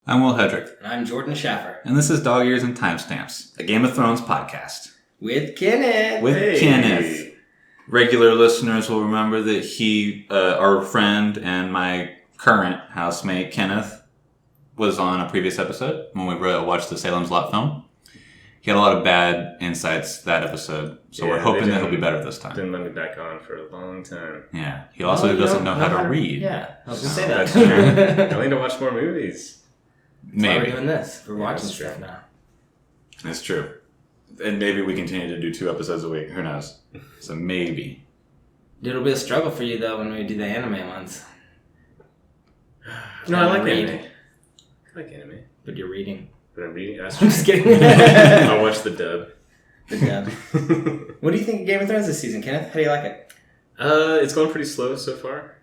I'm Will Hedrick. And I'm Jordan Schaffer. And this is Dog Ears and Timestamps, a Game of Thrones podcast. With Kenneth. Kenneth. Regular listeners will remember that he, our friend and my current housemate, Kenneth, was on a previous episode when we watched the Salem's Lot film. He had a lot of bad insights that episode, so we're hoping that he'll be better this time. Didn't let me back on for a long time. Yeah, he also doesn't know how to read. Yeah, I was going to say that. That's true. I need to watch more movies. That's why we're doing this. We're watching stuff now. It's true. And maybe we continue to do 2 episodes a week. Who knows? So maybe. Dude, it'll be a struggle for you, though, when we do the anime ones. No, I like anime. I like anime. But you're reading. But I'm reading. I'm just kidding. I'll watch the dub. The dub. What do you think of Game of Thrones this season, Kenneth? How do you like it? It's going pretty slow so far.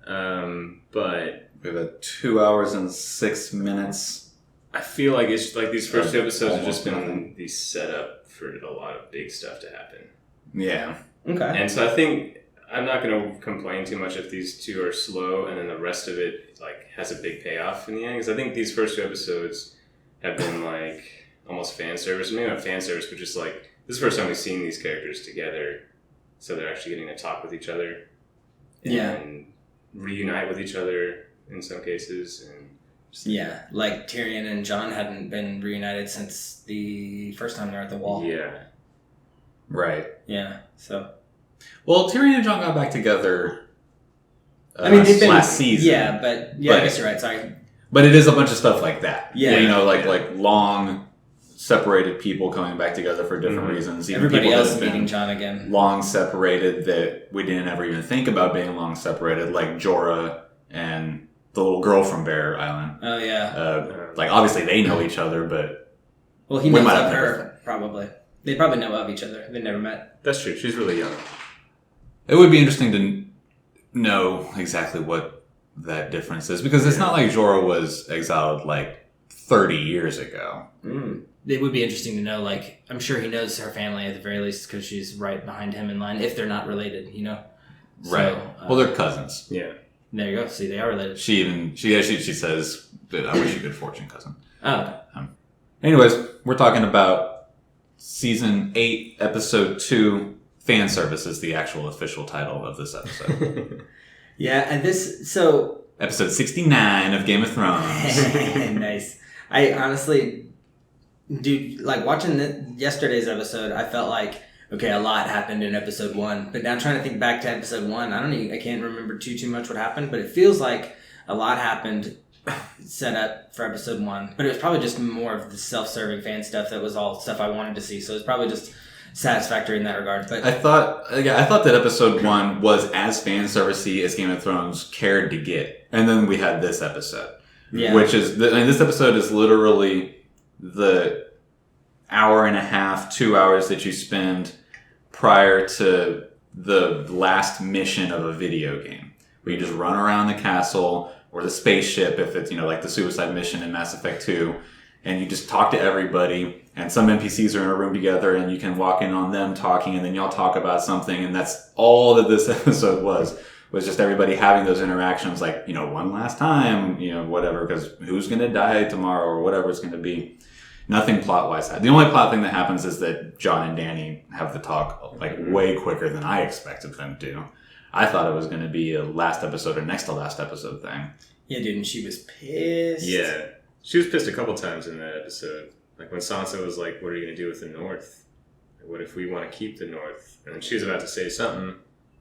But we have 2 hours and 6 minutes. I feel like it's like these first 2 episodes have just been the setup for a lot of big stuff to happen. Yeah. Okay. And so I think I'm not going to complain too much if these 2 are slow and then the rest of it like has a big payoff in the end. Because I think these first 2 episodes have been like almost fan service. Maybe not fan service, but just like this is the first time we've seen these characters together. So they're actually getting to talk with each other. And reunite with each other in some cases. And yeah, like Tyrion and Jon hadn't been reunited since the first time they were at the wall. Yeah. Right. Yeah, so. Well, Tyrion and Jon got back together I mean, they've been, last season. Yeah, but I guess you're right, sorry. But it is a bunch of stuff like that. Yeah. You know, like long separated people coming back together for different reasons. Even everybody people else meeting Jon again. Long separated that we didn't ever even think about being long separated, like Jorah and the little girl from Bear Island. Oh, yeah. Like, obviously they know each other, but... Well, he knows of her, probably. They probably know of each other. They've never met. That's true. She's really young. It would be interesting to know exactly what that difference is, because it's not like Jorah was exiled, like, 30 years ago. It would be interesting to know, like, I'm sure he knows her family at the very least, because she's right behind him in line, if they're not related, you know? Right. Well, they're cousins. Yeah. There you go. See, they are related. She says that I wish you good fortune, cousin. Oh. Anyways, we're talking about season 8, episode 2. Fan service is the actual official title of this episode. Yeah, and so episode 69 of Game of Thrones. Nice. I honestly, dude, like watching yesterday's episode, I felt like, okay, a lot happened in episode 1, but now trying to think back to episode 1, I can't remember too much what happened, but it feels like a lot happened set up for episode 1, but it was probably just more of the self-serving fan stuff that was all stuff I wanted to see, so it's probably just satisfactory in that regard. But I thought that episode 1 was as fan servicey as Game of Thrones cared to get, and then we had this episode, which is this episode is literally the hour and a half, 2 hours that you spend prior to the last mission of a video game, where you just run around the castle or the spaceship, if it's, like the suicide mission in Mass Effect 2, and you just talk to everybody, and some NPCs are in a room together, and you can walk in on them talking, and then y'all talk about something, and that's all that this episode was just everybody having those interactions, like, one last time, whatever, because who's going to die tomorrow, or whatever it's going to be. Nothing plot-wise. The only plot thing that happens is that Jon and Dany have the talk, like, way quicker than I expected them to. I thought it was going to be a last episode or next to last episode thing. Yeah, dude, and she was pissed. Yeah. She was pissed a couple times in that episode. Like when Sansa was like, what are you going to do with the North? What if we want to keep the North? And then she was about to say something,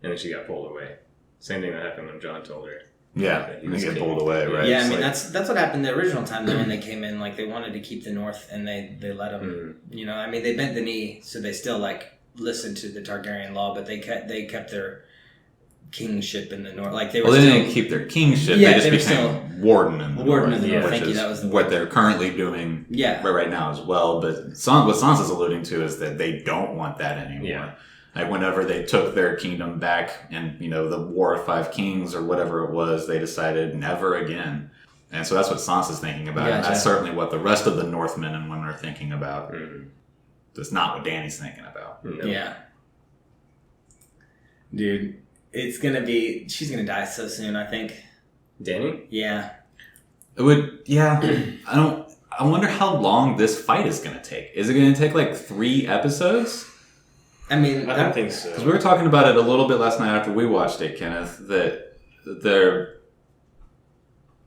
and then she got pulled away. Same thing that happened when Jon told her. Yeah, and they get pulled away, right? Yeah, I mean, that's what happened the original time, though, when they came in. Like, they wanted to keep the North, and they let them, I mean, they bent the knee, so they still, like, listened to the Targaryen law, but they kept their kingship in the North. Like, they didn't keep their kingship, they just became warden in the North. Thank you, that was the what they're currently doing right now as well. But what Sansa's alluding to is that they don't want that anymore. Yeah. Like, whenever they took their kingdom back in, the War of Five Kings or whatever it was, they decided never again. And so that's what Sansa's thinking about. Gotcha. And that's certainly what the rest of the Northmen and women are thinking about. That's not what Dany's thinking about. No. Yeah. Dude, she's gonna die so soon, I think. Dany? Yeah. It would, yeah. I wonder how long this fight is going to take. Is it going to take like 3 episodes? I mean, I don't think so. Because we were talking about it a little bit last night after we watched it, Kenneth, that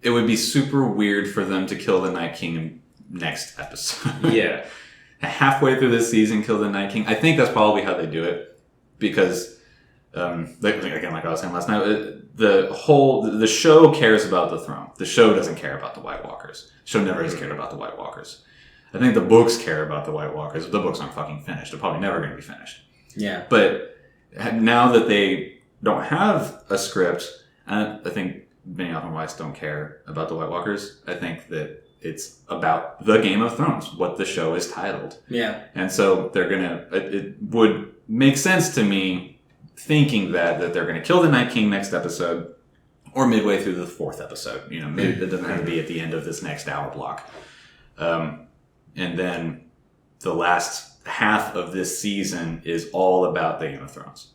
it would be super weird for them to kill the Night King next episode. Yeah. Halfway through this season, kill the Night King. I think that's probably how they do it. Because, again, like I was saying last night, the show cares about the throne. The show doesn't care about the White Walkers. The show never has cared about the White Walkers. I think the books care about the White Walkers, but the books aren't fucking finished. They're probably never going to be finished. Yeah. But now that they don't have a script, I think Benioff and Weiss don't care about the White Walkers. I think that it's about the Game of Thrones, what the show is titled. Yeah. And so it would make sense to me thinking that they're going to kill the Night King next episode or midway through the 4th episode. You know, it doesn't have to be at the end of this next hour block. And then the last half of this season is all about the Game of Thrones.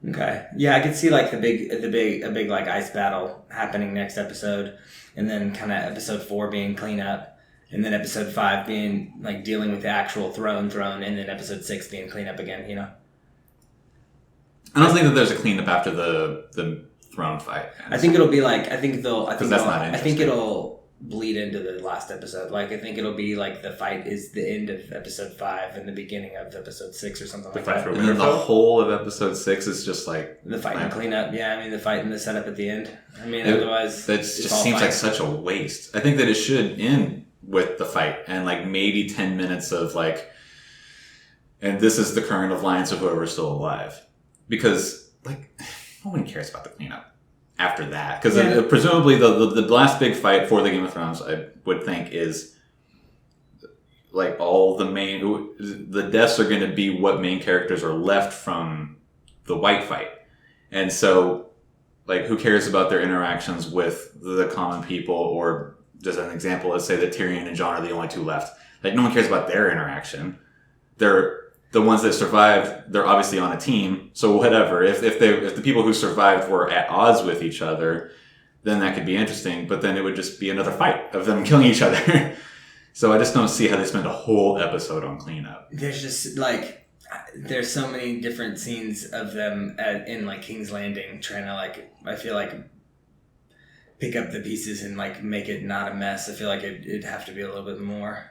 Okay. Yeah, I could see like a big like ice battle happening next episode, and then kind of episode 4 being cleanup, and then episode 5 being like dealing with the actual throne, and then episode 6 being cleanup again. You know. I don't think that there's a cleanup after the throne fight. I think it'll be like I think it'll bleed into the last episode. Like I think it'll be like the fight is the end of episode 5 and the beginning of episode 6 or something like that. And then the whole of episode 6 is just like the fight and cleanup. Yeah, I mean the fight and the setup at the end. I mean otherwise that just seems like such a waste. I think that it should end with the fight and like maybe 10 minutes of like, and this is the current alliance of whoever's still alive, because like no one cares about the cleanup after that, because presumably the last big fight for the Game of Thrones, I would think, is like all the deaths are going to be what main characters are left from the White fight, and so like who cares about their interactions with the common people, or just an example, let's say that Tyrion and Jon are the only 2 left. Like no one cares about their interaction. They're the ones that survived, they're obviously on a team, so whatever. If the people who survived were at odds with each other, then that could be interesting, but then it would just be another fight of them killing each other. So I just don't see how they spend a whole episode on cleanup. There's just like, there's so many different scenes of them in like King's Landing trying to like, I feel like pick up the pieces and like make it not a mess. I feel like it'd have to be a little bit more.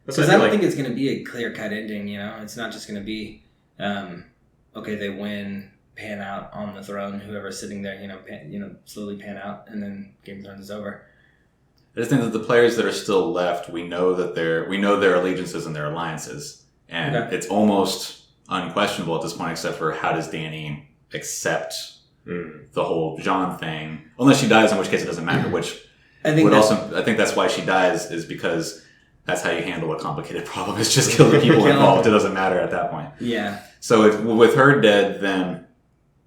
Because I don't think it's going to be a clear-cut ending, you know? It's not just going to be, okay, they win, pan out on the throne, whoever's sitting there, slowly pan out, and then Game of Thrones is over. I just think that the players that are still left, we know their allegiances and their alliances, and it's almost unquestionable at this point, except for how does Dany accept the whole Jon thing, unless she dies, in which case it doesn't matter, I think that's why she dies, is because that's how you handle a complicated problem. It's just kill the people involved. It doesn't matter at that point. Yeah. So with her dead, then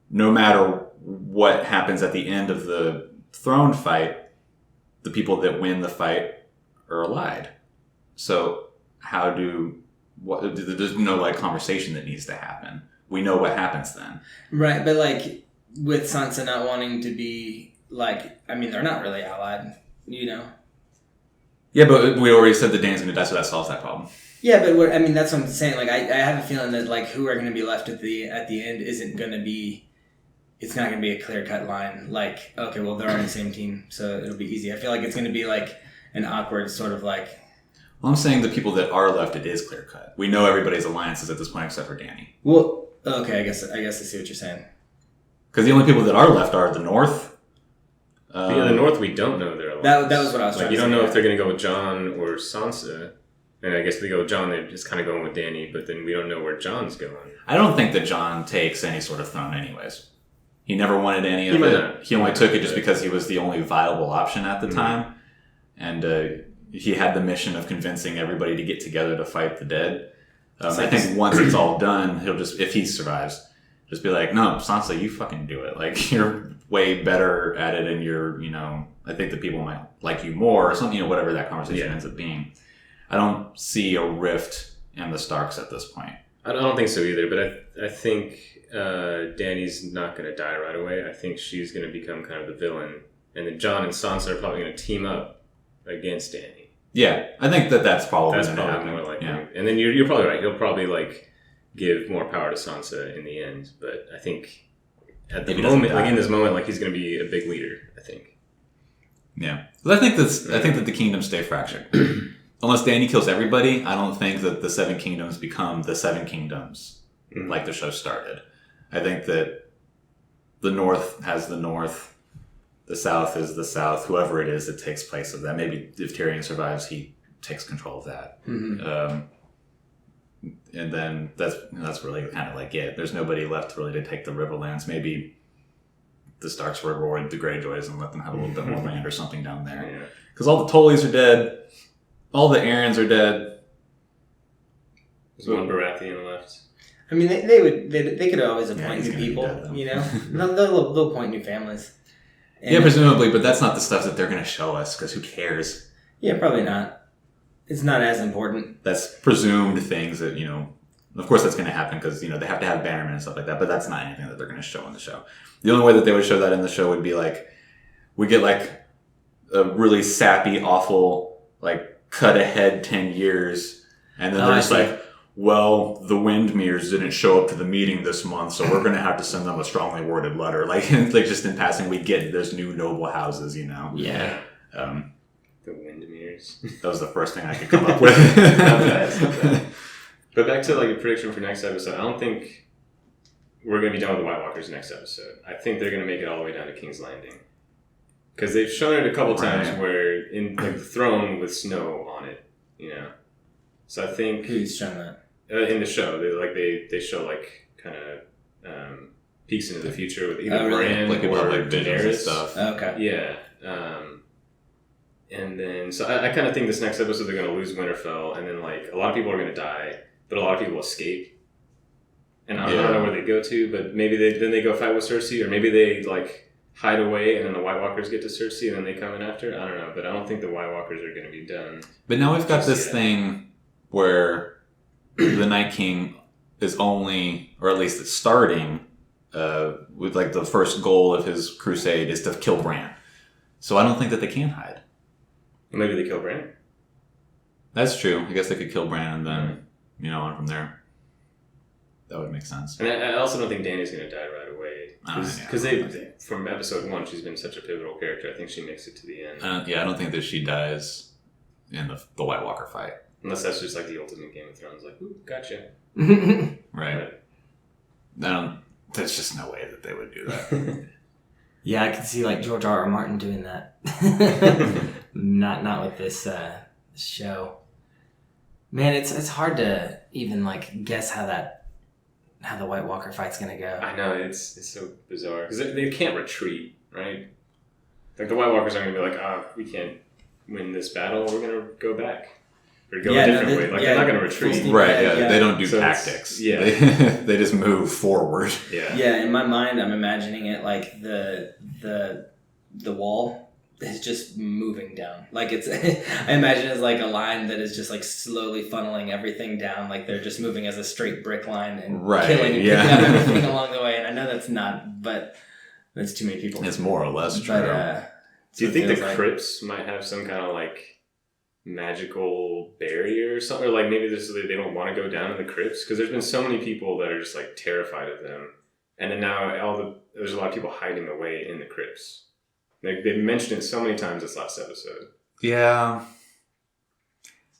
no matter what happens at the end of the throne fight, the people that win the fight are allied. So there's no like conversation that needs to happen. We know what happens then. Right, but like with Sansa not wanting to be like, I mean, they're not really allied, you know? Yeah, but we already said that Dany's going to die, so that solves that problem. Yeah, but that's what I'm saying. Like, I have a feeling that like who are going to be left at the end isn't going to be. It's not going to be a clear cut line. Like, okay, well they're on the same team, so it'll be easy. I feel like it's going to be like an awkward sort of like. Well, I'm saying the people that are left, it is clear cut. We know everybody's alliances at this point except for Dany. Well, okay, I guess I see what you're saying. Because the only people that are left are the North. The North, we don't know their alliance. That was what I was trying to say. You don't know if they're going to go with Jon or Sansa. And I guess if they go with Jon, they're just kind of going with Dany, but then we don't know where Jon's going. I don't think that Jon takes any sort of throne anyways. He never wanted any of it. He only took it just because he was the only viable option at the time. And he had the mission of convincing everybody to get together to fight the dead. I think once it's all done, he'll just, if he survives, just be like, no, Sansa, you fucking do it. Like, you're way better at it, and you're, I think that people might like you more, or something, whatever that conversation ends up being. I don't see a rift in the Starks at this point. I don't think so either, but I think Dany's not going to die right away. I think she's going to become kind of the villain and then Jon and Sansa are probably going to team up against Dany. Yeah, I think that's probably more likely. Yeah. And then you're probably right. He'll probably like give more power to Sansa in the end. But I think at the moment, like in this moment, like he's going to be a big leader. I think. Yeah, I think that the kingdoms stay fractured. Unless Dany kills everybody, I don't think that the Seven Kingdoms become the Seven Kingdoms like the show started. I think that the North has the North, the South is the South, whoever it is that takes place of that. Maybe if Tyrion survives, he takes control of that. Mm-hmm. And then that's really kind of like it. There's nobody left really to take the Riverlands. Maybe the Starks will reward the Greyjoys and let them have a little bit more land or something down there. Because all the Tullys are dead. All the Aarons are dead. There's one Baratheon left. I mean, they could always appoint new people, you know? They'll appoint new families. And presumably, but that's not the stuff that they're going to show us, because who cares? Yeah, probably not. It's not as important. That's presumed things that, of course that's going to happen, because, they have to have bannermen and stuff like that, but that's not anything that they're going to show in the show. The only way that they would show that in the show would be, like, we get, like, a really sappy, awful, like, cut ahead 10 years, and then they're just like, well, the Windmeres didn't show up to the meeting this month, so we're going to have to send them a strongly worded letter. Like just in passing, we get there's new noble houses, Yeah. The Windmeres. That was the first thing I could come up with. Not bad. But back to like a prediction for next episode, I don't think we're going to be done with the White Walkers next episode. I think they're going to make it all the way down to King's Landing. Because they've shown it a couple times where in like the throne with snow on it, So I think who's shown that in the show? They show like kind of peeks into the future with either Bran like or like Daenerys and stuff. Okay, yeah. And then so I kind of think this next episode they're going to lose Winterfell, and then like a lot of people are going to die, but a lot of people escape. And I don't know where they go to, but maybe they go fight with Cersei, or maybe they like hide away, and then the White Walkers get to Cersei, and then they come in after. I don't know, but I don't think the White Walkers are going to be done. But now we've got this thing where the Night King is only, or at least it's starting, with like the first goal of his crusade is to kill Bran. So I don't think that they can hide. Maybe they kill Bran. That's true. I guess they could kill Bran and then, on from there. That would make sense. And I also don't think Dany's going to die right away. Because from episode 1, she's been such a pivotal character. I think she makes it to the end. I don't think that she dies in the White Walker fight. Unless that's just like the ultimate Game of Thrones. Like, ooh, gotcha. Right. There's just no way that they would do that. Yeah, I could see like George R.R. Martin doing that. Not with this show. Man, it's hard to even like guess how the White Walker fight's gonna go. I know, it's so bizarre because they can't retreat, right? Like the White Walkers aren't gonna be like, we can't win this battle. We're gonna go back or go a different way. Like they're not gonna retreat, right? Yeah, they don't do tactics. Yeah, they just move forward. Yeah. In my mind, I'm imagining it like the wall is just moving down. Like it's, I imagine it's like a line that is just like slowly funneling everything down. Like they're just moving as a straight brick line and killing and picking up everything along the way. And I know that's not, but that's too many people. It's more or less true. Do you think the crypts might have some kind of like magical barrier or something? Or like maybe they don't want to go down in the crypts? Because there's been so many people that are just like terrified of them. And then now there's a lot of people hiding away in the crypts. They mentioned it so many times this last episode. Yeah.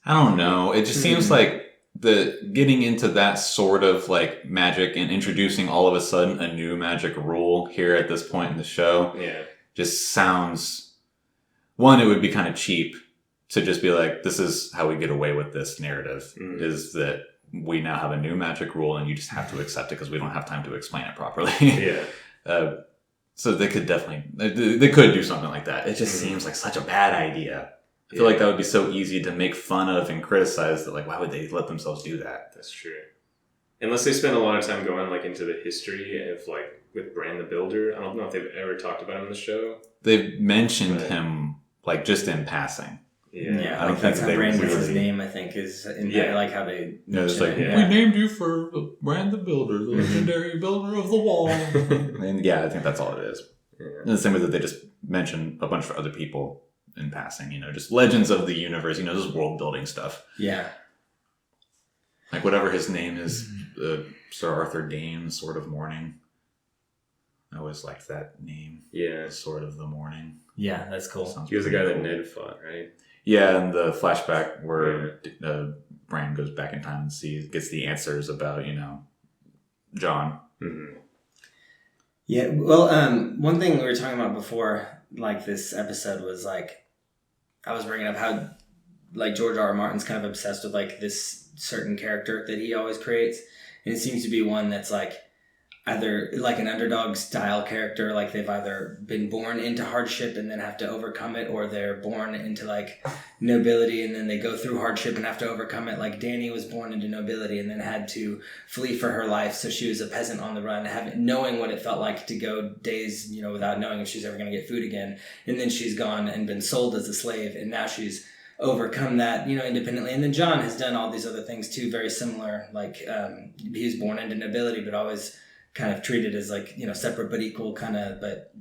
I don't know. It just seems like getting into that sort of like magic and introducing all of a sudden a new magic rule here at this point in the show just sounds... One, it would be kind of cheap to just be like, this is how we get away with this narrative, is that we now have a new magic rule and you just have to accept it because we don't have time to explain it properly. So they could they could do something like that. It just seems like such a bad idea. I feel like that would be so easy to make fun of and criticize that, like, why would they let themselves do that? That's true. Unless they spend a lot of time going, like, into the history of, like, with Bran the Builder. I don't know if they've ever talked about him in the show. They've mentioned him, like, just in passing. Yeah, I don't think that's how Bran gets his name, I think, is in like how they... It's like, we named you for Bran the Builder, the legendary builder of the wall. And I think that's all it is. In the same way that they just mention a bunch of other people in passing, just legends of the universe, just world building stuff. Yeah. Like whatever his name is, Sir Arthur Dane, Sword of Morning. I always liked that name. Yeah. Sword of the Morning. Yeah, that's cool. He was the guy that Ned fought, right? Yeah, and the flashback where Bran goes back in time and gets the answers about, John. Mm-hmm. Yeah, well, one thing we were talking about before, like, this episode was, like, I was bringing up how, like, George R. R. Martin's kind of obsessed with, like, this certain character that he always creates, and it seems to be one that's, like, either, like, an underdog-style character, like, they've either been born into hardship and then have to overcome it, or they're born into, like, nobility and then they go through hardship and have to overcome it. Like, Dany was born into nobility and then had to flee for her life, so she was a peasant on the run, knowing what it felt like to go days, without knowing if she's ever going to get food again. And then she's gone and been sold as a slave, and now she's overcome that, independently. And then Jon has done all these other things, too, very similar. Like, he was born into nobility, but always kind of treated as, like, separate but equal, kind of, but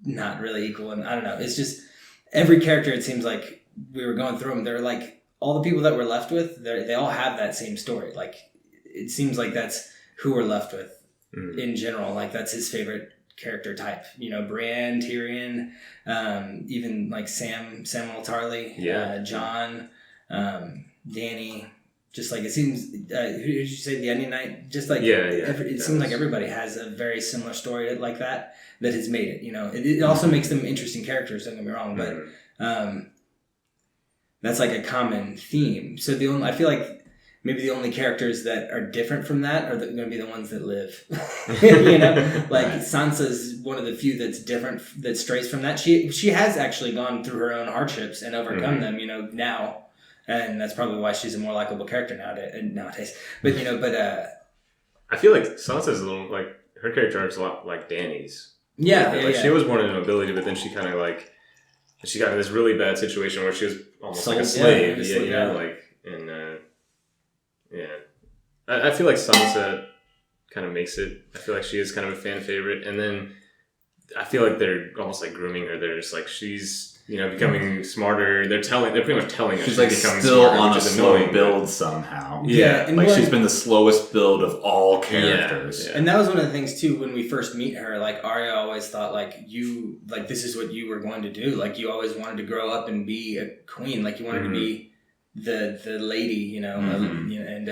not really equal. And I don't know, it's just every character, it seems like we were going through them, they're like, all the people that we're left with, they all have that same story. Like, it seems like that's who we're left with in general. Like, that's his favorite character type, Brienne, Tyrion, even like Samuel Tarly, Jon, Dany. Just like it seems, who did you say, the Onion Knight? Just like it seems like everybody has a very similar story like that has made it. It also makes them interesting characters. Don't get me wrong, but that's like a common theme. So I feel like maybe the only characters that are different from that are going to be the ones that live. Like Sansa's one of the few that's different, that strays from that. She has actually gone through her own hardships and overcome them. Now. And that's probably why she's a more likable character nowadays. But, I feel like Sansa's a little, like, her character arc's a lot like Dany's. Yeah, She was born into nobility, but then she kind of, like, she got in this really bad situation where she was almost like a slave. I feel like Sansa kind of makes it. I feel like she is kind of a fan favorite. And then I feel like they're almost like grooming her. They're just like, she's, becoming smarter. They're pretty much telling her she's like becoming still smarter, on a slow build somehow. Yeah, like she's been the slowest build of all characters. Yeah. And that was one of the things too, when we first meet her, like Arya always thought like this is what you were going to do. Like you always wanted to grow up and be a queen. Like you wanted to be the lady, and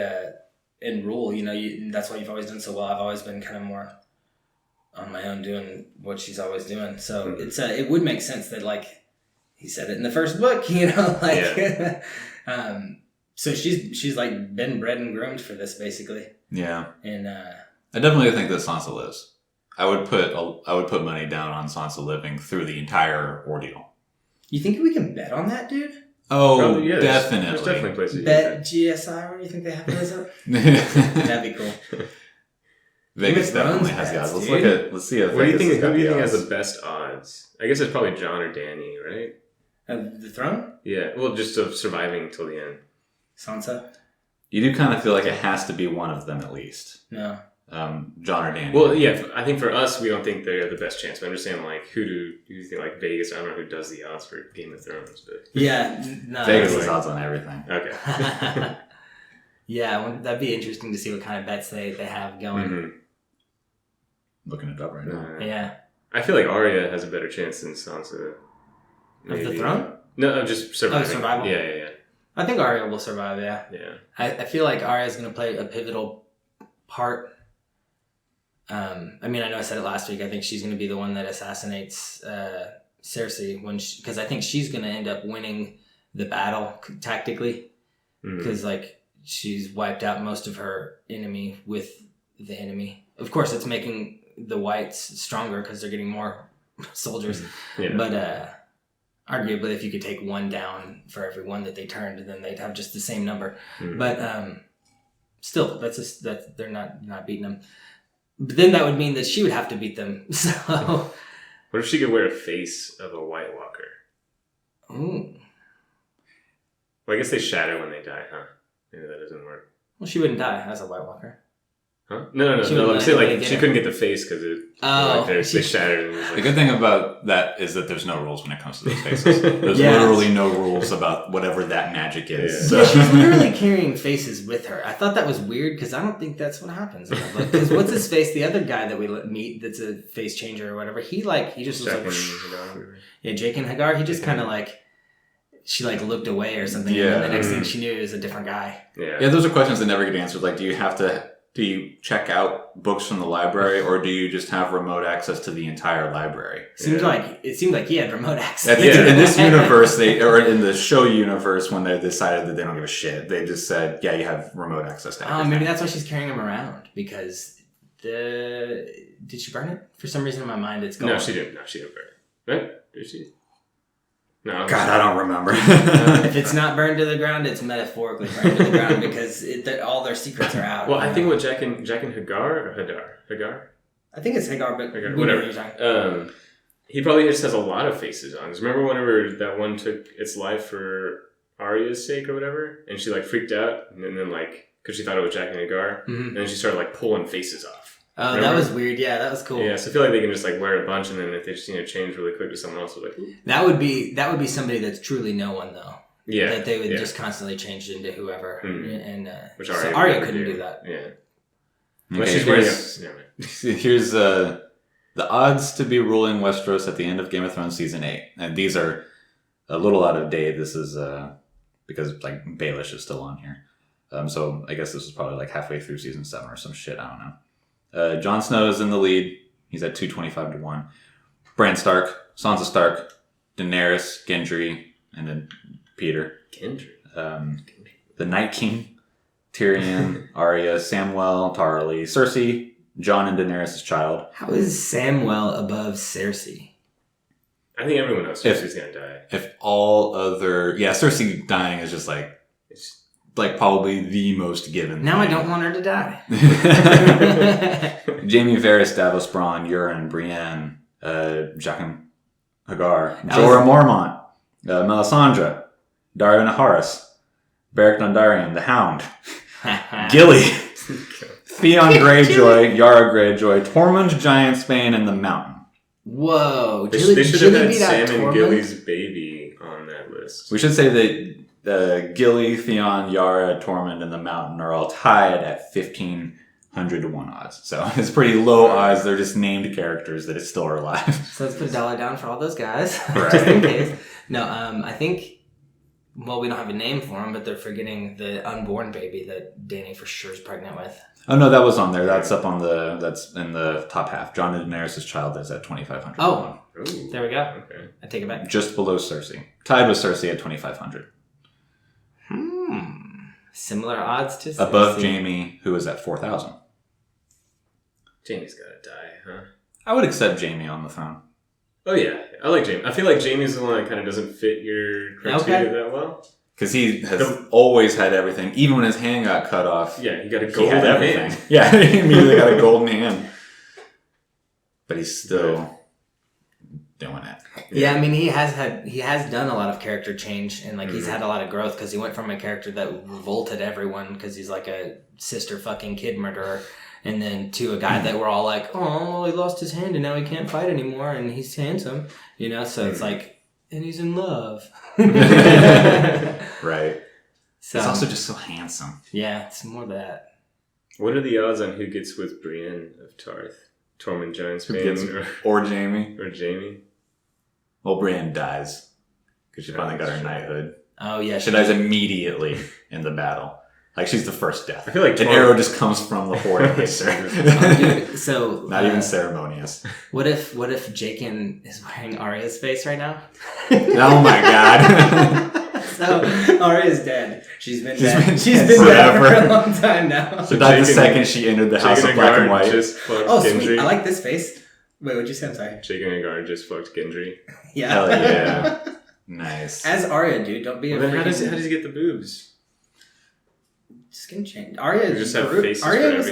rule. That's why you've always done so well. I've always been kind of more on my own doing what she's always doing. So it's it would make sense that like. He said it in the first book, so she's like been bred and groomed for this basically. Yeah. And I definitely think that Sansa lives. I would put money down on Sansa living through the entire ordeal. You think we can bet on that, dude? Oh, probably, yeah, definitely. There's definitely places. Bet GSI. Where do you think they have those up? That'd be cool. Vegas definitely has the odds. Let's see. Who do you think has the best odds? I guess it's probably Jon or Dany, right? Of the throne? Yeah, well, just of surviving till the end. Sansa? You do kind of feel like it has to be one of them at least. No. Jon or Dany. Well, yeah, I think for us, we don't think they're the best chance. But I'm just saying, like, who do you think, like, Vegas? I don't know who does the odds for Game of Thrones, but... Yeah, no. Vegas has odds on everything. Okay. Yeah, that'd be interesting to see what kind of bets they have going. Mm-hmm. Looking it up right now. Yeah. I feel like Arya has a better chance than Sansa. Maybe. Of the throne? No, just surviving. Oh, survival? Yeah. I think Arya will survive, yeah. Yeah. I feel like Arya's going to play a pivotal part. I mean, I know I said it last week. I think she's going to be the one that assassinates Cersei because I think she's going to end up winning the battle tactically because, like, she's wiped out most of her enemy with the enemy. Of course, it's making the whites stronger because they're getting more soldiers. Yeah. But arguably, if you could take one down for every one that they turned, then they'd have just the same number. But still, they're not beating them. But then that would mean that she would have to beat them. So, what if she could wear a face of a White Walker? Ooh. Well, I guess they shatter when they die, huh? Maybe that doesn't work. Well, she wouldn't die as a White Walker. Huh? No. I'm saying she couldn't get the face because they shattered. And the good thing about that is that there's no rules when it comes to those faces. There's literally no rules about whatever that magic is. Yeah, she's literally carrying faces with her. I thought that was weird because I don't think that's what happens. Because what's his face? The other guy that we meet that's a face changer or whatever. He just was like, Jake and Hagar. He just kind of like. She looked away or something, and then the next thing she knew it was a different guy. Yeah, those are questions that never get answered. Like, do you check out books from the library, or do you just have remote access to the entire library? It seemed like he had remote access. In this universe, or in the show universe, when they decided that they don't give a shit, they just said, "Yeah, you have remote access to everything." Maybe that's why she's carrying him around because did she burn it? For some reason in my mind, it's gone. No, she didn't. No, she didn't burn it. Right? Did she? No, God, I don't remember. If it's not burned to the ground, it's metaphorically burned to the ground because all their secrets are out. Well, I think with Jack and Hagar or Hagar. I think it's Hagar, but whatever. He probably just has a lot of faces on. Remember whenever that one took its life for Arya's sake or whatever, and she freaked out, and then because she thought it was Jack and Hagar, and then she started pulling faces off. Oh, remember? That was weird. Yeah, that was cool. Yeah, so I feel like they can just wear a bunch, and then if they just change really quick to someone else, that would be somebody that's truly no one though. Yeah, that they would just constantly change into whoever, and which Arya couldn't do that. Yeah. Okay, here's the odds to be ruling Westeros at the end of Game of Thrones season 8, and these are a little out of date. This is because Baelish is still on here, so I guess this is probably halfway through season 7 or some shit. I don't know. Jon Snow is in the lead. He's at 225-1. Bran Stark, Sansa Stark, Daenerys, Gendry, and then Peter. Gendry. The Night King, Tyrion, Arya, Samwell, Tarly, Cersei, Jon and Daenerys' child. How is Samwell above Cersei? I think everyone knows Cersei's gonna die. If all other... Yeah, Cersei dying is just it's probably the most given. Now I don't want her to die. Jaime, Varys, Davos, Bronn, Euron, Brienne, Jaqen, Hagar, Jorah Mormont, Melisandre, Dario Naharis, Beric Dondarrion, the Hound, Gilly, Theon Greyjoy, Yara Greyjoy, Tormund, Giantsbane, and the Mountain. Whoa. They should have had Sam and Gilly's baby on that list. We should say that Gilly, Theon, Yara, Tormund, and the Mountain are all tied at 1,500-1 odds. So it's pretty low odds. They're just named characters that still are alive. So let's put $1 down for all those guys, right. Just in case. No, I think... Well, we don't have a name for them, but they're forgetting the unborn baby that Dany for sure is pregnant with. Oh no, that was on there. That's that's in the top half. Jon and Daenerys' child is at 2,500. Oh, there we go. Okay, I take it back. Just below Cersei, tied with Cersei at 2,500. Similar odds to Cersei. Above Jaime, who is at 4,000. Jaime's gotta die, huh? I would accept Jaime on the throne. Oh yeah, I like Jaime. I feel like Jaime's the one that kind of doesn't fit your criteria that well. Because he has always had everything. Even when his hand got cut off. Yeah, he got a golden hand. Yeah, he immediately got a golden hand. But he's still doing it. Yeah, I mean, he has done a lot of character change, and he's had a lot of growth because he went from a character that revolted everyone because he's like a sister fucking kid murderer, and then to a guy that we're all like, oh, he lost his hand and now he can't fight anymore, and he's handsome, so it's and he's in love. Right. So, he's also just so handsome. Yeah, it's more that. What are the odds on who gets with Brienne of Tarth? Tormund Giantsbane or Jaime? Or Jaime? Well, Brienne dies because she finally got her knighthood. Oh, yeah. She dies immediately in the battle. She's the first death. I feel like an arrow just comes from the horde and hits her. So not even ceremonious. What if Jaqen is wearing Arya's face right now? Oh my god. So Arya's dead. She's been dead for a long time now. So died the second she entered the House of Black and White. Oh, sweet. I like this face. Wait, what'd you say? I'm sorry. Jaqen and Hagar just fucked Gendry. Yeah. Hell yeah. Nice. As Arya, dude. Don't be afraid. How does he get the boobs? Skin change. Arya just have faces Arya was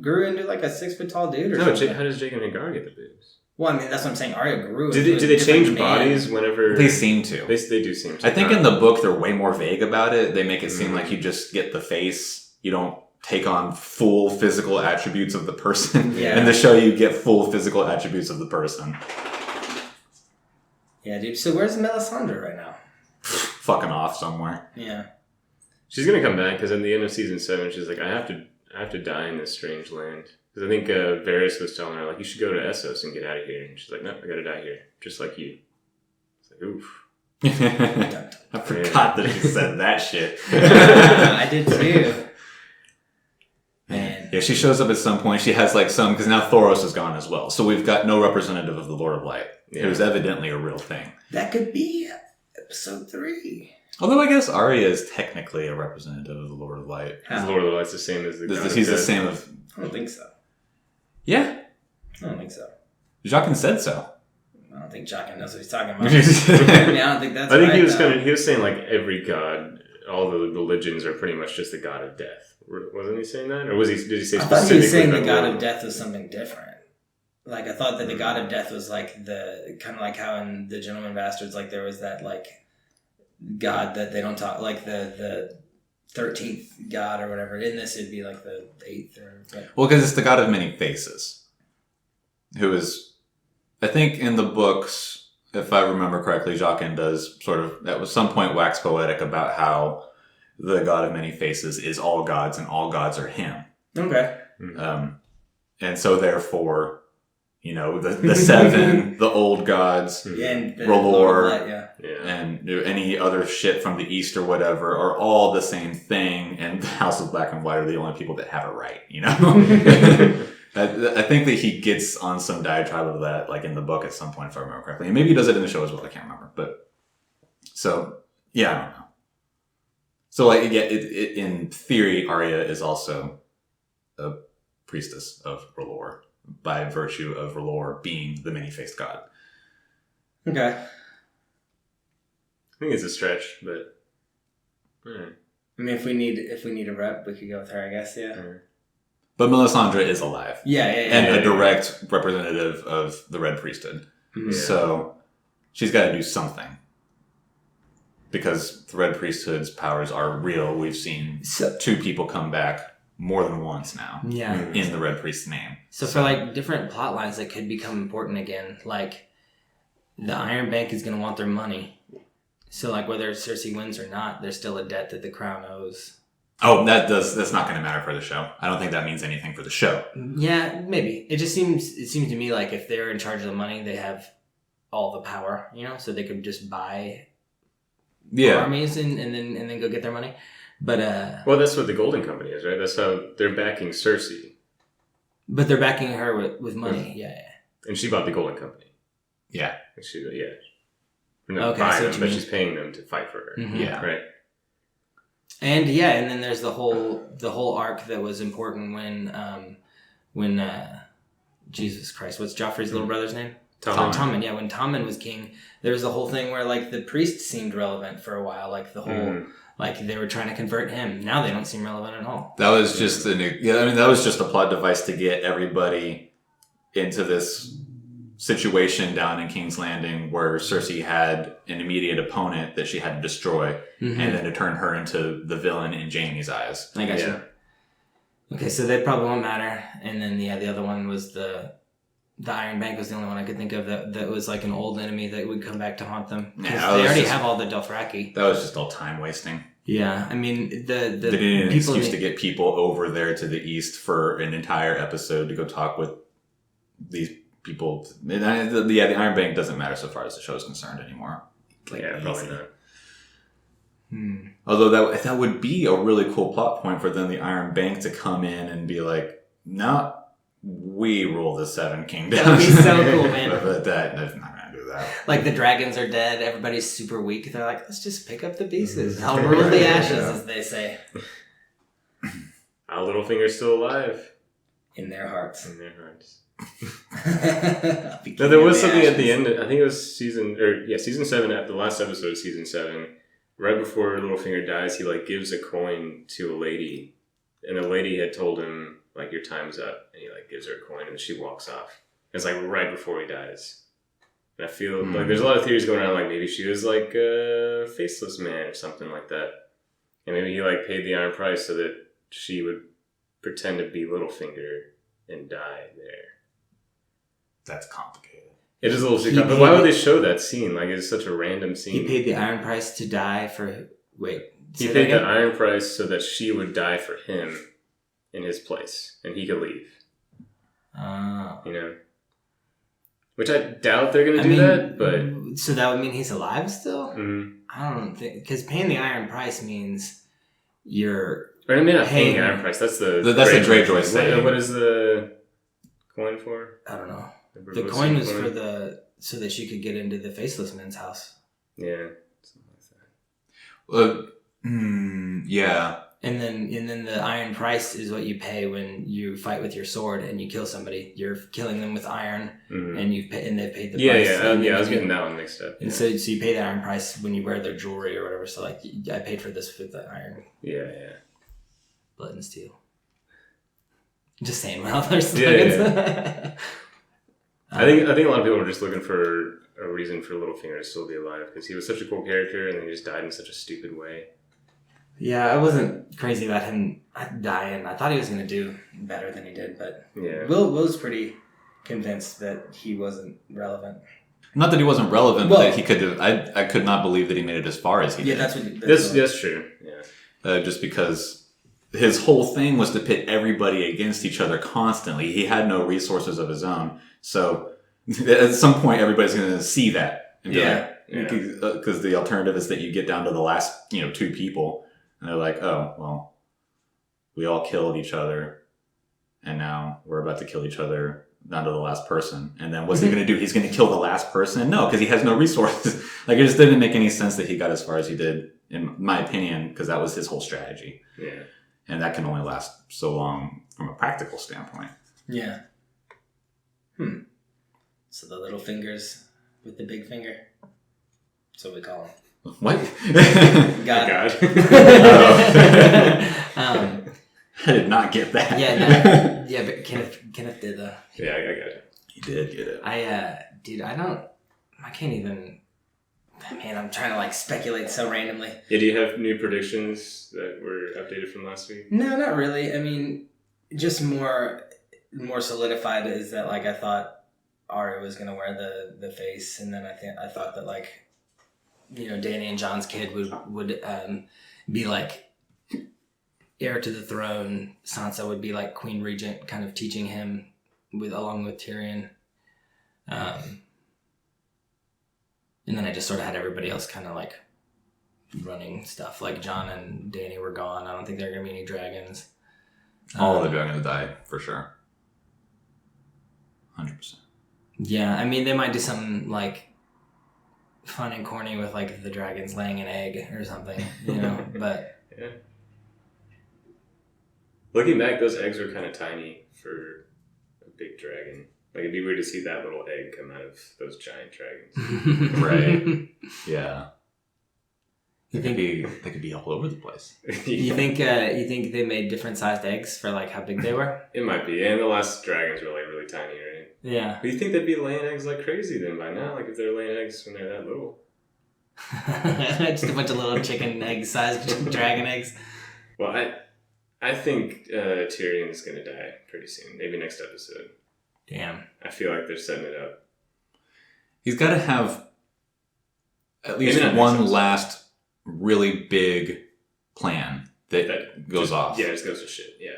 grew into a 6 foot tall dude or something. How does Jaqen and Hagar get the boobs? Well, I mean, that's what I'm saying. Arya grew. Do they change bodies whenever? They seem to. They do seem to. I think in the book they're way more vague about it. They make it seem like you just get the face. You don't take on full physical attributes of the person. Yeah. In the show, you get full physical attributes of the person. Yeah, dude. So where's Melisandre right now? Fucking off somewhere. Yeah. She's gonna come back because at the end of season 7, she's like, I have to die in this strange land. Because I think Varys was telling her, like, you should go to Essos and get out of here. And she's like, no, I gotta die here, just like you. It's like, oof. I forgot that she said that shit. I did too. Man. Yeah, she shows up at some point. She has like some, because now Thoros is gone as well. So we've got no representative of the Lord of Light. Yeah. It was evidently a real thing. That could be episode 3. Although I guess Arya is technically a representative of the Lord of Light. How? The Lord of Light's the same as the God He's of the same of... I don't think so. Yeah. I don't think so. Jaqen said so. I don't think Jaqen knows what he's talking about. I mean, I don't think that's I think right, he was saying like every god, all the religions are pretty much just the god of death. Wasn't he saying that? Or did he say I specifically? thought he was saying the god Lord? of death was something different. Like, I thought that the god of death was like the, kind of like how in The Gentleman Bastards, like there was that like god that they don't talk, like the 13th god or whatever. In this, it'd be like the 8th or... Like, well, because it's the god of many faces. Who is... I think in the books, if I remember correctly, Jaqen does sort of, at some point, wax poetic about how the god of many faces is all gods and all gods are him. okay. And so therefore, you know, the 7, the old gods, And the R'hllor, Light, yeah. and any other shit from the East or whatever are all the same thing, and the House of Black and White are the only people that have it right, you know? I think that he gets on some diatribe of that, like in the book at some point, if I remember correctly. And maybe he does it in the show as well, I can't remember. But, so, yeah, I don't know. So, like, yeah, in theory, Arya is also a priestess of R'hllor, by virtue of R'hllor being the many-faced god. Okay. I think it's a stretch, but... Alright. I mean, if we need a rep, we could go with her, I guess, yeah. Alright. But Melisandre is alive. Yeah. And a direct representative of the Red Priesthood. Mm-hmm. Yeah. So she's got to do something. Because the Red Priesthood's powers are real. We've seen 2 people come back more than once now. Yeah. In the Red Priest's name. So for like different plot lines that could become important again, like the Iron Bank is going to want their money. So like whether Cersei wins or not, there's still a debt that the crown owes. Oh, that's not going to matter for the show. I don't think that means anything for the show. Yeah, maybe. It seems to me like if they're in charge of the money, they have all the power, you know, so they could just buy armies and then go get their money. But well, that's what the Golden Company is, right? That's how they're backing Cersei. But they're backing her with money, yeah. And she bought the Golden Company. Yeah. We're not Okay, buying so them, but she's paying them to fight for her. Mm-hmm. Yeah. Right. And and then there's the whole arc that was important when Jesus Christ, what's Joffrey's little brother's name? Tommen. Yeah, when Tommen was king, there was the whole thing where like the priest seemed relevant for a while, like the whole like they were trying to convert him. Now they don't seem relevant at all. That was just that was just a plot device to get everybody into this situation down in King's Landing where Cersei had an immediate opponent that she had to destroy, and then to turn her into the villain in Jaime's eyes. I got you. Okay, so they probably won't matter. And then the other one was the Iron Bank was the only one I could think of that was like an old enemy that would come back to haunt them. Yeah, they already have all the Dothraki. That was just all time wasting. Yeah, I mean they needed an excuse to get people over there to the east for an entire episode to go talk with these people. The Iron Bank doesn't matter so far as the show is concerned anymore. Like, yeah, probably not. Although that would be a really cool plot point for then the Iron Bank to come in and be like, no, we rule the 7 kingdoms. That would be so cool, man. But that's not going to do that. Like the dragons are dead, everybody's super weak. They're like, let's just pick up the pieces. I'll rule the ashes, as they say. Our Littlefinger's still alive. In their hearts. No, there was something at the end. I think it was season 7. At the last episode of season 7, right before Littlefinger dies, he like gives a coin to a lady, and the lady had told him like your time's up, and he like gives her a coin, and she walks off. It's like right before he dies. And I feel like there's a lot of theories going around, like maybe she was like a faceless man or something like that, and maybe he like paid the iron price so that she would pretend to be Littlefinger and die there? That's complicated. It is a little too complicated. But why would they show that scene? Like, it's such a random scene. He paid the iron price to die for... Wait. He paid the iron price so that she would die for him in his place. And he could leave. Oh. You know? Which I doubt they're going to do that, but... So that would mean he's alive still? Mm-hmm. I don't think... Because paying the iron price means you're... Or I mean, not paying the iron price. That's the Greyjoy saying. What is the coin for? I don't know. The coin was for so that she could get into the Faceless Men's house. Yeah. Something like that. Yeah. And then the iron price is what you pay when you fight with your sword and you kill somebody. You're killing them with iron, and they've paid the price. I was getting that one mixed up. And so you pay the iron price when you wear their jewelry or whatever. So like, I paid for this with the iron. Yeah. Blood and steel. Just saying, well, there's slogans. I think a lot of people were just looking for a reason for Littlefinger to still be alive because he was such a cool character and then he just died in such a stupid way. Yeah, I wasn't crazy about him dying. I thought he was going to do better than he did, but Will was pretty convinced that he wasn't relevant. Not that he wasn't relevant, but that he could have. I could not believe that he made it as far as he did. That's true. Yeah, just because his whole thing was to pit everybody against each other constantly. He had no resources of his own, so at some point everybody's going to see that. Because the alternative is that you get down to the last, 2 people. And they're like, oh, well, we all killed each other, and now we're about to kill each other down to the last person. And then what's he going to do? He's going to kill the last person? No, because he has no resources. Like, it just didn't make any sense that he got as far as he did, in my opinion, because that was his whole strategy. Yeah. And that can only last so long from a practical standpoint. Yeah. So the little fingers with the big finger. That's what we call them. What? God. I did not get that. Yeah, but Kenneth did though. Yeah, I got it. He did get it. I can't even. Man, I'm trying to like speculate so randomly. Yeah, do you have new predictions that were updated from last week? No, not really. I mean, just more solidified is that like I thought Arya was gonna wear the face, and then I thought that like. Dany and Jon's kid would be like heir to the throne. Sansa would be like Queen Regent, kind of teaching him along with Tyrion. And then I just sort of had everybody else kind of like running stuff. Like Jon and Dany were gone. I don't think there are gonna be any dragons. All of them are gonna die for sure. 100%. Yeah, I mean they might do something like. Fun and corny with like the dragons laying an egg or something, but yeah. Looking back, those eggs were kind of tiny for a big dragon. Like it'd be weird to see that little egg come out of those giant dragons. Right. Yeah. They could be all over the place. You think they made different sized eggs for like how big they were? It might be. And the last dragons were like really tiny, right? Yeah. But you think they'd be laying eggs like crazy then by now? Like if they're laying eggs when they're that little. Just a bunch of little chicken egg sized dragon eggs. Well, I think Tyrion's gonna die pretty soon. Maybe next episode. Damn. I feel like they're setting it up. He's got to have at least one last really big plan that goes off. Yeah, it just goes to shit. Yeah.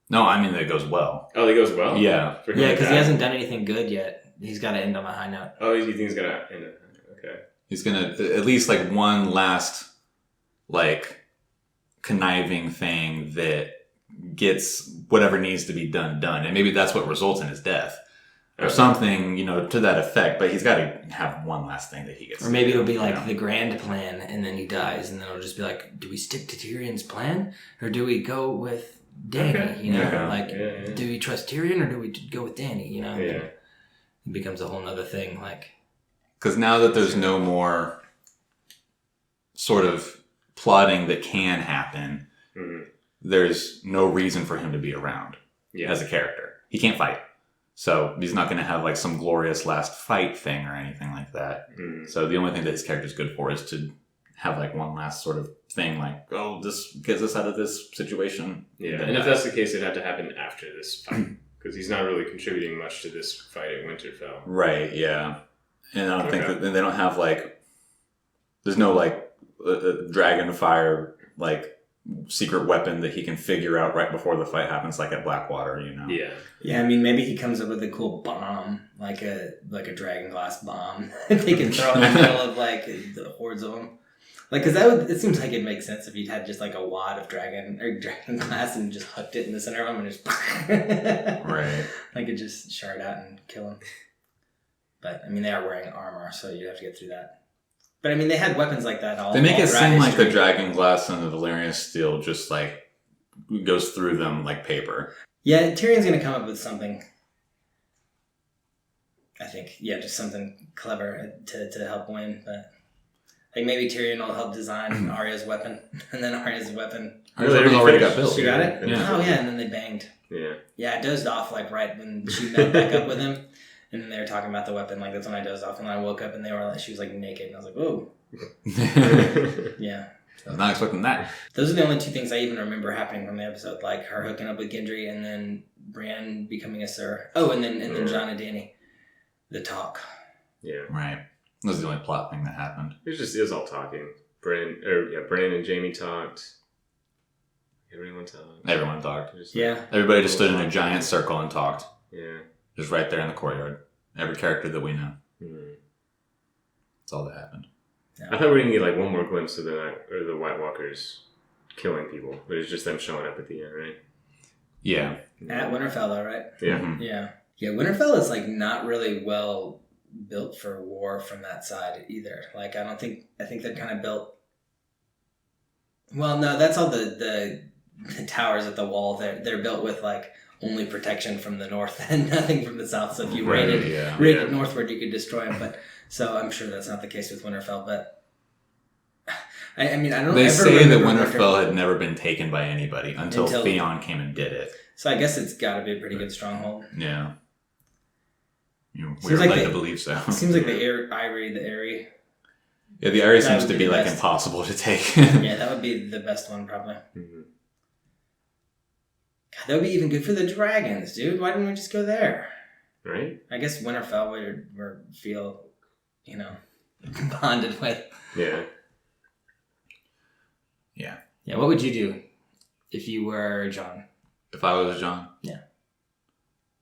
No, I mean that goes well. Oh, that goes well? Yeah. Yeah, because he hasn't done anything good yet. He's got to end on a high note. Oh, you think he's going to end on a high note? Okay. He's going to at least like one last like conniving thing that gets whatever needs to be done. And maybe that's what results in his death. Or something, to that effect. But he's got to have one last thing that he gets. Or maybe it'll be like the grand plan, and then he dies, and then it'll just be like, do we stick to Tyrion's plan, or do we go with Dany? Okay. Do we trust Tyrion, or do we go with Dany? Yeah. It becomes a whole nother thing. Like, because now that there's no more sort of plotting that can happen, there's no reason for him to be around as a character. He can't fight. So he's not going to have like some glorious last fight thing or anything like that. So the only thing that his character is good for is to have like one last sort of thing, like, oh, this gets us out of this situation. Yeah, and if that's the case, it'd have to happen after this fight, because he's not really contributing much to this fight at Winterfell. Right, yeah. And I don't think that they don't have like, there's no like dragon fire like secret weapon that he can figure out right before the fight happens, like at Blackwater, you know? Yeah. Yeah, I mean, maybe he comes up with a cool bomb, like a dragon glass bomb that they can throw in the middle of like the hordes of them. Like, cause it seems like it makes sense if you'd had just like a wad of dragon glass and just hooked it in the center of them and just right. Like it just shard out and kill him. But I mean, they are wearing armor, so you'd have to get through that. But I mean, they had weapons like that all. They make it seem like history. the dragon glass and the Valyrian steel just like goes through them like paper. Yeah, Tyrion's gonna come up with something. I think, yeah, just something clever to help win. But like maybe Tyrion will help design Arya's weapon, and then Arya's weapon. Arya's weapon already got built. She got it. Yeah. Oh yeah, and then they banged. Yeah. Yeah, I dozed off like right when she met back up with him. And then they were talking about the weapon, like that's when I dozed off, and then I woke up and they were like, she was like naked, and I was like, whoa, yeah. I was not expecting that. Those are the only two things I even remember happening from the episode, like her hooking up with Gendry, and then Bran becoming a Sir. Oh, and then Jon and Dany, the talk. Yeah, right. That was the only plot thing that happened. It was all talking. Bran and Jaime talked. Everyone talked. Everyone talked. Yeah. Everybody just stood in a giant circle and talked. Yeah. Just right there in the courtyard. Every character that we know. Mm. That's all that happened. Yeah. I thought we were going to get like one more glimpse of the White Walkers killing people, but it's just them showing up at the end, right? Yeah. At Winterfell, though, right? Yeah. Mm-hmm. Yeah. Yeah, Winterfell is like not really well built for war from that side either. Like, I think they're kind of built. Well, no, that's all the towers at the wall. They're built with like only protection from the north and nothing from the south. So if you raided northward, you could destroy them. But so I'm sure that's not the case with Winterfell. But I mean, I don't. They ever say that remember Winterfell had never been taken by anybody until Theon came and did it. So I guess it's got to be a pretty good stronghold. Yeah. We're led to believe so. It seems like the Eyrie. Yeah, the area seems to be like impossible to take. Yeah, that would be the best one probably. Mm-hmm. God, that would be even good for the dragons, dude. Why didn't we just go there? Right? I guess Winterfell would feel, bonded with. Yeah. Yeah. Yeah, what would you do if you were Jon? If I was Jon? Yeah.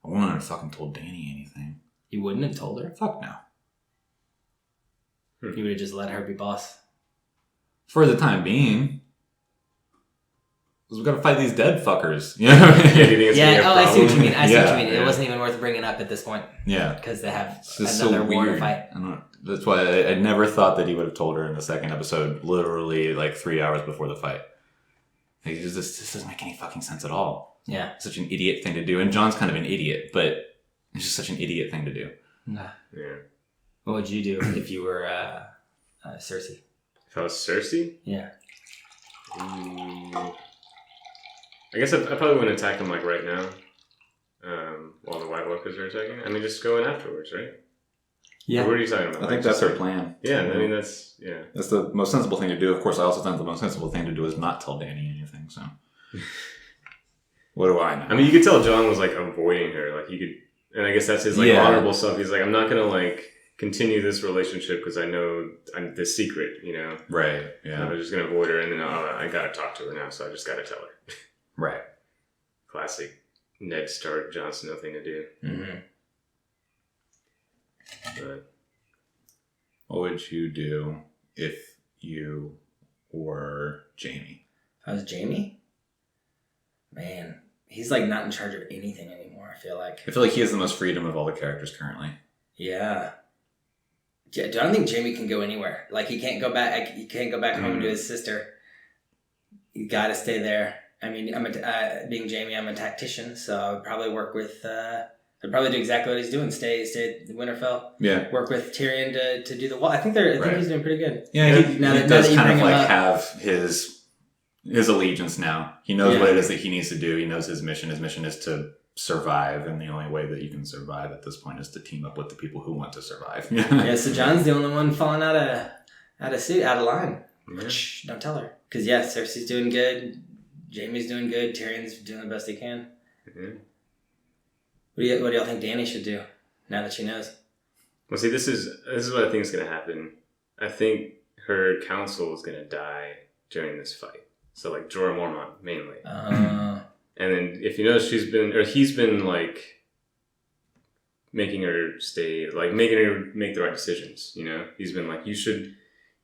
I wouldn't have fucking told Dany anything. You wouldn't have told her? Fuck no. You would have just let her be boss? For the time being. Because we've got to fight these dead fuckers. You know? I see what you mean. Yeah. It wasn't even worth bringing up at this point. Yeah. Because they have it's another so war weird. to fight. That's why I never thought that he would have told her in the second episode, literally like 3 hours before the fight. Like, this doesn't make any fucking sense at all. Yeah. Such an idiot thing to do. And Jon's kind of an idiot, but it's just such an idiot thing to do. Nah. Yeah. What would you do if you were Cersei? If I was Cersei? Yeah. I guess I probably wouldn't attack him like right now, while the White Walkers are attacking. I mean, just go in afterwards, right? Yeah. What are you talking about? I think that's their plan. Yeah, I mean, that's the most sensible thing to do. Of course, I also think the most sensible thing to do is not tell Dany anything, so. What do I know? I mean, you could tell Jon was like avoiding her. Like, he could, and I guess that's his like honorable stuff. He's like, I'm not going to like continue this relationship because I know I'm the secret, Right, yeah. So I'm just going to avoid her, and then I got to talk to her now, so I just got to tell her. Right. Classic Ned Stark, Jon Snow thing to do. Mm-hmm. But what would you do if you were Jaime? If I was Jaime? Man, he's like not in charge of anything anymore, I feel like. I feel like he has the most freedom of all the characters currently. Yeah. I don't think Jaime can go anywhere. Like, he can't go back. He can't go back home to his sister. You got to stay there. I mean, being Jaime, I'm a tactician, so I would probably work with. I'd probably do exactly what he's doing. Stay at Winterfell. Yeah. Work with Tyrion to do the wall. I think he's doing pretty good. Yeah, he does kind of like have his allegiance now. He knows what it is that he needs to do. He knows his mission. His mission is to survive, and the only way that you can survive at this point is to team up with the people who want to survive. Yeah, so Jon's the only one falling out of line. Yeah. Shh, don't tell her. Because, yeah, Cersei's doing good. Jaime's doing good. Tyrion's doing the best he can. Mm-hmm. What do y'all think Dany should do now that she knows? Well, see, this is what I think is going to happen. I think her council is going to die during this fight. So, like, Jorah Mormont, mainly. And then, if you notice, he's been, like, making her stay, like, making her make the right decisions, you know? He's been like, you shouldn't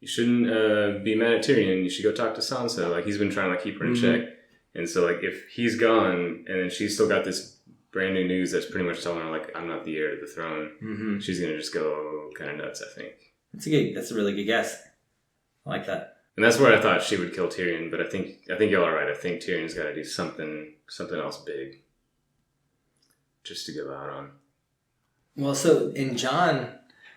be mad at Tyrion, you should go talk to Sansa. Like, he's been trying to, like, keep her in check. And so, like, if he's gone, and then she's still got this brand new news that's pretty much telling her, like, I'm not the heir to the throne, she's going to just go kind of nuts, I think. That's a really good guess. I like that. And that's where I thought she would kill Tyrion, but I think y'all are right. I think Tyrion's got to do something else big just to go out on. Well, so in Jon,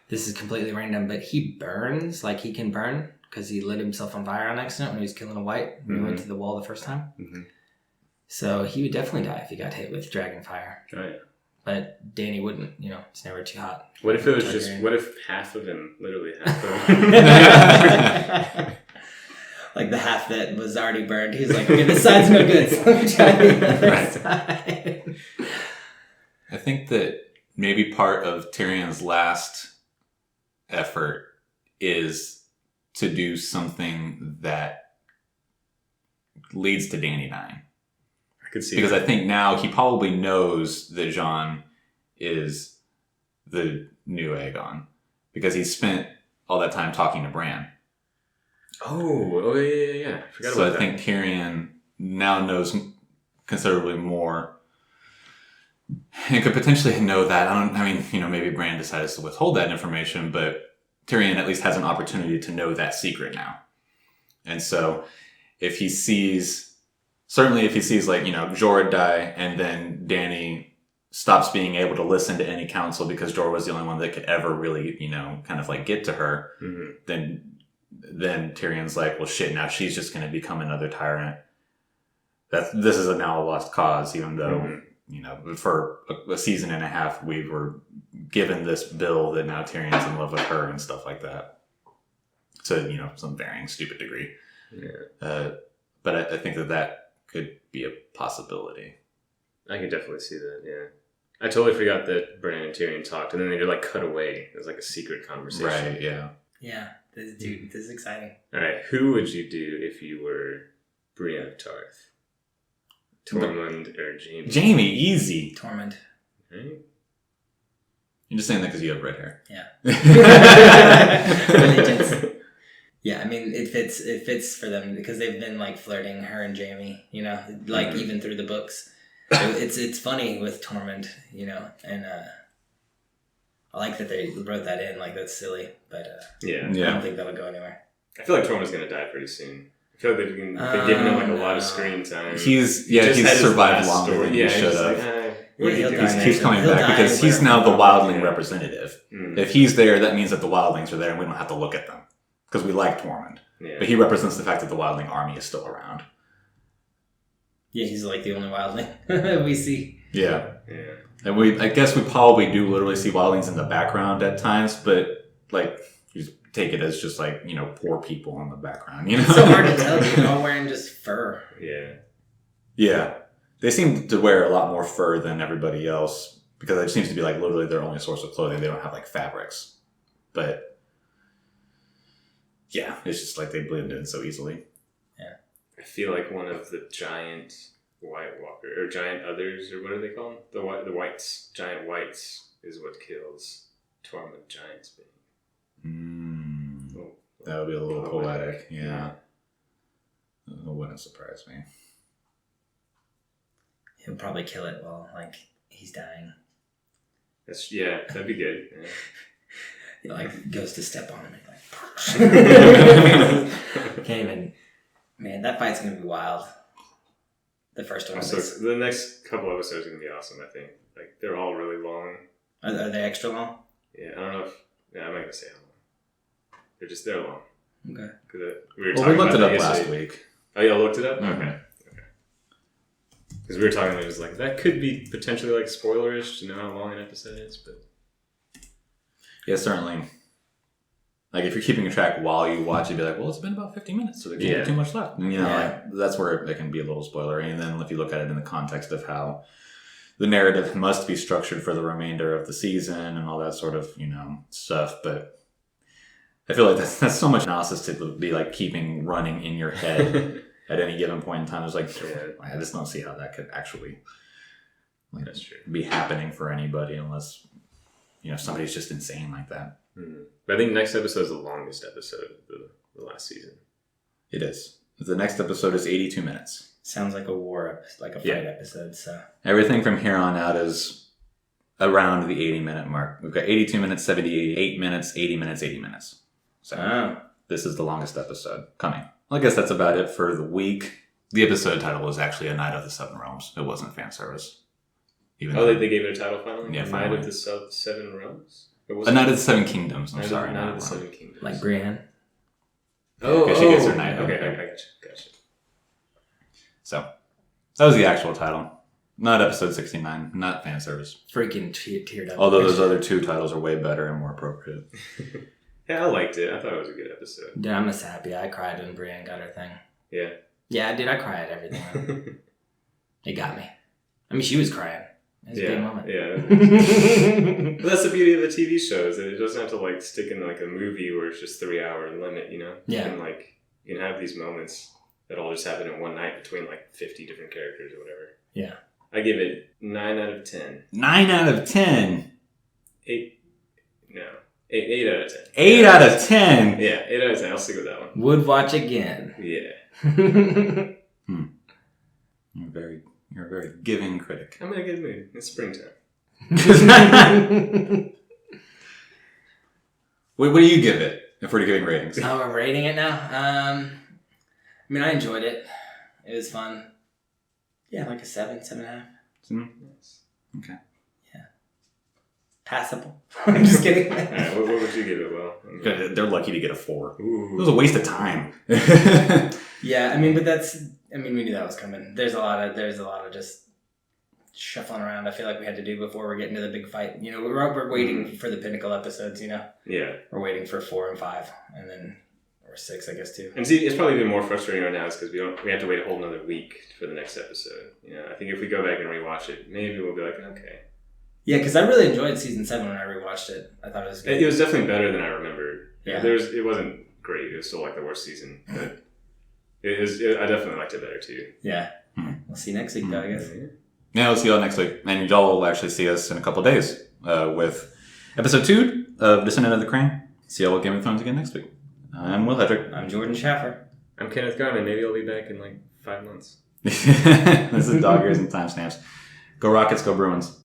this is completely random, but he burns, like he can burn because he lit himself on fire on accident when he was killing a white when he went to the wall the first time. Mm-hmm. So he would definitely die if he got hit with dragon fire. Oh, yeah. But Dany wouldn't, it's never too hot. What if it was what if half of him, literally half of him? Like the half that was already burned. He's like, okay, this side's no good, so let me try the other side. I think that maybe part of Tyrion's last effort is to do something that leads to Dany dying. I could see because that. I think now he probably knows that Jon is the new Aegon because he spent all that time talking to Bran. Oh yeah. Forgot so about I think Tyrion now knows considerably more and could potentially know that. Maybe Bran decides to withhold that information, but Tyrion at least has an opportunity to know that secret now. And so if he sees like, Jorah die and then Dany stops being able to listen to any counsel because Jorah was the only one that could ever really, kind of like get to her, then Tyrion's like, well, shit, now she's just going to become another tyrant. This is now a lost cause, even though, for a season and a half, we were given this bill that now Tyrion's in love with her and stuff like that. To, some varying stupid degree. Yeah. But I think that could be a possibility. I can definitely see that, yeah. I totally forgot that Bran and Tyrion talked, and then they just, like, cut away. It was like a secret conversation. Right, yeah. Yeah. This is exciting. All right, who would you do if you were Brienne of Tarth? Tormund or Jaime? Jaime, easy. Tormund. Right? You're just saying that because you have red hair. Yeah. Allegiance. Yeah, it fits for them because they've been like flirting, her and Jaime, even through the books. It's funny with Tormund, and I like that they wrote that in, like that's silly, but I don't think that'll go anywhere. I feel like Tormund's gonna die pretty soon. I feel like they've given him like a lot of screen time. He's survived longer than he should have. He keeps coming back because he's now the wildling representative. If he's there, that means that the wildlings are there and we don't have to look at them. Because we like Tormund. Yeah. But he represents the fact that the wildling army is still around. Yeah, he's like the only wildling we see. Yeah. And I guess we probably do literally see wildlings in the background at times, but like you take it as just like, poor people in the background. It's so hard to tell. They're all wearing just fur. Yeah. Yeah. They seem to wear a lot more fur than everybody else because it seems to be like literally their only source of clothing. They don't have like fabrics. But yeah, it's just like they blend in so easily. Yeah. I feel like one of the giant White Walker, or giant others, or what are they called? The whites. Giant whites is what kills Tormund Giantsbane. That would be a little poetic. Yeah. It wouldn't surprise me. He'll probably kill it while, like, he's dying. That'd be good. Yeah. He, like, goes to step on him and, like, can't even... Man, that fight's gonna be wild. The first one. The next couple episodes are gonna be awesome, I think. Like, they're all really long. Are they extra long? Yeah, I don't know if... Yeah, I'm not gonna say how long. They're long. Okay. We looked it up last week. Oh, y'all looked it up? Mm-hmm. Okay. Because we were talking about it, was like, that could be potentially, like, spoilerish to know how long an episode is, but... Yeah, certainly. Like, if you're keeping a track while you watch, you'd be like, well, it's been about 50 minutes, so there can't be too much left. And, like, that's where it can be a little spoilery. And then if you look at it in the context of how the narrative must be structured for the remainder of the season and all that sort of, stuff. But I feel like that's so much analysis to be, like, keeping running in your head at any given point in time. It's like, I just don't see how that could actually that's true. Be happening for anybody unless, somebody's just insane like that. Mm-hmm. But I think next episode is the longest episode of the last season. It is. The next episode is 82 minutes. Sounds like a fight episode. So everything from here on out is around the 80-minute mark. We've got 82 minutes, 78 minutes, 80 minutes, 80 minutes. So this is the longest episode coming. Well, I guess that's about it for the week. The episode title was actually A Night of the Seven Realms. It wasn't fan service. They gave it a title finally? Yeah, finally. Night of the Seven Realms? A Night of the Seven Kingdoms. I'm sorry. Night of the Seven Kingdoms. Like Brienne. Because she gets her night. Okay, I gotcha. So, that was the actual title. Not episode 69. Not fan service. Freaking teared up. Although those other two titles are way better and more appropriate. Yeah, I liked it. I thought it was a good episode. Dude, I'm just happy. I cried when Brienne got her thing. Yeah. Yeah, dude, I cry at everything. It got me. I mean, she was crying. It was a big moment. Yeah. But that's the beauty of the TV shows. That it doesn't have to like stick in like a movie where it's just 3 hour limit. Yeah. You can have these moments that all just happen in one night between like 50 different characters or whatever. Yeah. I give it 9 out of 10. 9 out of 10. 8 out of 10. 8 out of 10. Yeah, 8 out of 10. I'll stick with that one. Would watch again. Yeah. You're a very giving critic. I'm in a good mood. It's springtime. What do you give it if we're giving ratings? Oh, we're rating it now? I mean, I enjoyed it. It was fun. Yeah, like a 7, 7.5. Nice. Okay. Yeah. Passable. I'm just kidding. All right, what would you give it, Will? They're lucky to get a 4. Ooh. It was a waste of time. Yeah, I mean, but we knew that was coming. There's a lot of just shuffling around I feel like we had to do before we're getting to the big fight. We're waiting for the pinnacle episodes, Yeah. We're waiting for 4 and 5, and then, or 6, I guess, too. And see, it's probably even more frustrating right now is because we have to wait a whole another week for the next episode. I think if we go back and rewatch it, maybe we'll be like, okay. Yeah, because I really enjoyed season 7 when I rewatched it. I thought it was good. It was definitely better than I remembered. Yeah. It wasn't great. It was still like the worst season. But I definitely liked it better too. Yeah. We'll see you next week, though, I guess. Yeah, we'll see y'all next week. And y'all will actually see us in a couple of days with episode 2 of Descendant of the Crane. See y'all with Game of Thrones again next week. I'm Will Hedrick. I'm Jordan Schaffer. I'm Kenneth Garmon. Maybe I'll be back in like 5 months. This is Dog Ears and Timestamps. Go Rockets, go Bruins.